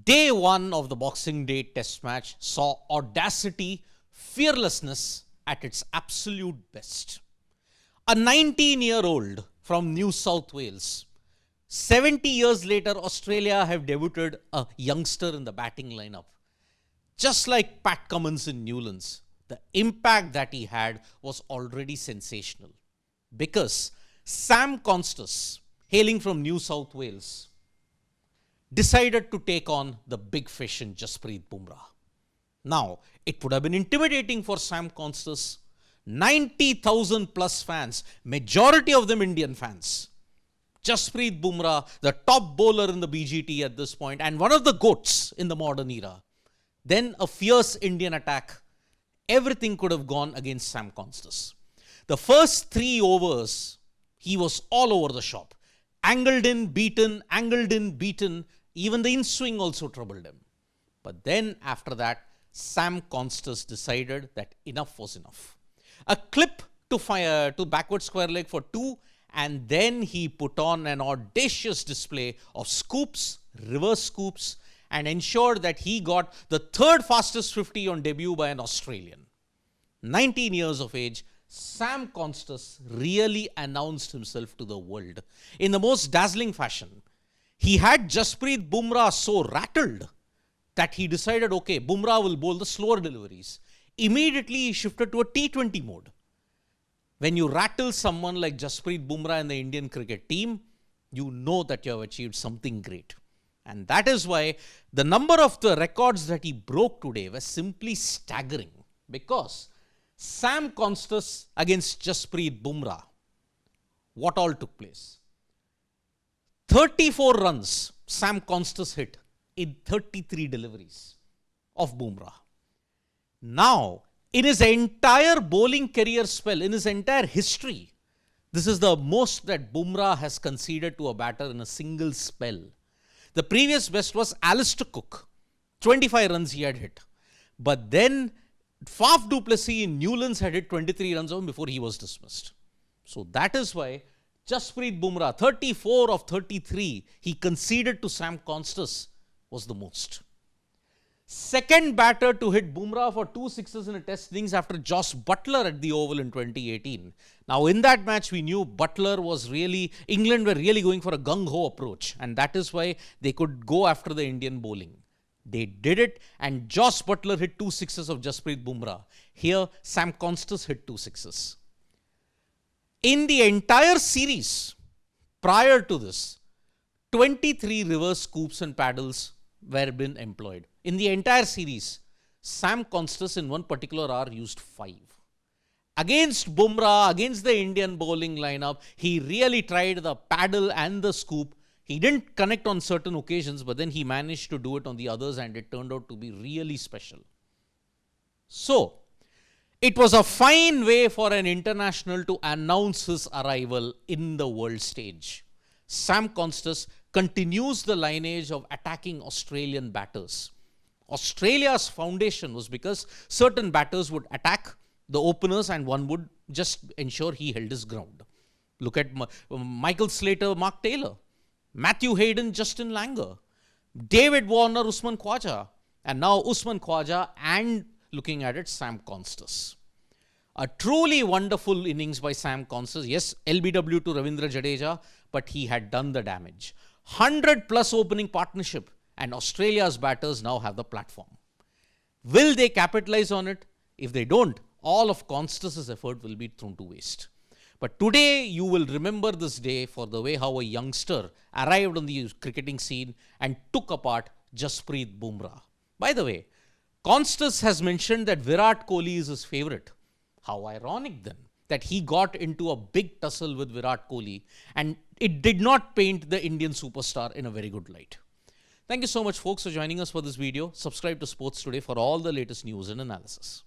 Day one of the Boxing Day Test match saw audacity, fearlessness at its absolute best. A 19-year-old from New South Wales. 70 years later, Australia have debuted a youngster in the batting lineup. Just like Pat Cummins in Newlands, the impact that he had was already sensational. Because Sam Konstas, hailing from New South Wales, decided to take on the big fish in Jasprit Bumrah. Now, it would have been intimidating for Sam Konstas. 90,000 plus fans, majority of them Indian fans. Jasprit Bumrah, the top bowler in the BGT at this point, and one of the GOATs in the modern era. Then a fierce Indian attack. Everything could have gone against Sam Konstas. The first 3 overs, he was all over the shop. Angled in, beaten, even the in-swing also troubled him. But then after that, Sam Konstas decided that enough was enough. A clip to backward square leg for 2, and then he put on an audacious display of scoops, reverse scoops, and ensured that he got the 3rd fastest 50 on debut by an Australian. 19 years of age, Sam Konstas really announced himself to the world in the most dazzling fashion. He had Jasprit Bumrah so rattled that he decided, okay, Bumrah will bowl the slower deliveries. Immediately he shifted to a T20 mode. When you rattle someone like Jasprit Bumrah in the Indian cricket team, you know that you have achieved something great. And that is why the number of the records that he broke today was simply staggering. Because Sam Konstas against Jasprit Bumrah, what all took place? 34 runs Sam Konstas hit in 33 deliveries of Bumrah. Now, in his entire bowling career spell, in his entire history, this is the most that Bumrah has conceded to a batter in a single spell. The previous best was Alistair Cook. 25 runs he had hit. But then Faf du Plessis in Newlands had hit 23 runs on before he was dismissed. So that is why Jasprit Bumrah, 34 of 33, he conceded to Sam Konstas was the most. Second batter to hit Bumrah for 2 sixes in a test innings after Jos Buttler at the Oval in 2018. Now in that match, we knew England were really going for a gung-ho approach, and that is why they could go after the Indian bowling. They did it, and Jos Buttler hit 2 sixes of Jasprit Bumrah. Here, Sam Konstas hit 2 sixes. In the entire series, prior to this, 23 reverse scoops and paddles were been employed. In the entire series, Sam Konstas in one particular hour used 5. Against Bumrah, against the Indian bowling lineup, he really tried the paddle and the scoop. He didn't connect on certain occasions, but then he managed to do it on the others, and it turned out to be really special. So, it was a fine way for an international to announce his arrival in the world stage. Sam Konstas continues the lineage of attacking Australian batters. Australia's foundation was because certain batters would attack the openers and one would just ensure he held his ground. Look at Michael Slater, Mark Taylor, Matthew Hayden, Justin Langer, David Warner, Usman Khawaja, and now Usman Khawaja and looking at it, Sam Konstas. A truly wonderful innings by Sam Konstas. Yes, LBW to Ravindra Jadeja, but he had done the damage. 100 plus opening partnership, and Australia's batters now have the platform. Will they capitalize on it? If they don't, all of Konstas' effort will be thrown to waste. But today, you will remember this day for the way how a youngster arrived on the cricketing scene and took apart Jasprit Bumrah. By the way, Konstas has mentioned that Virat Kohli is his favourite. How ironic then that he got into a big tussle with Virat Kohli, and it did not paint the Indian superstar in a very good light. Thank you so much, folks, for joining us for this video. Subscribe to Sports Today for all the latest news and analysis.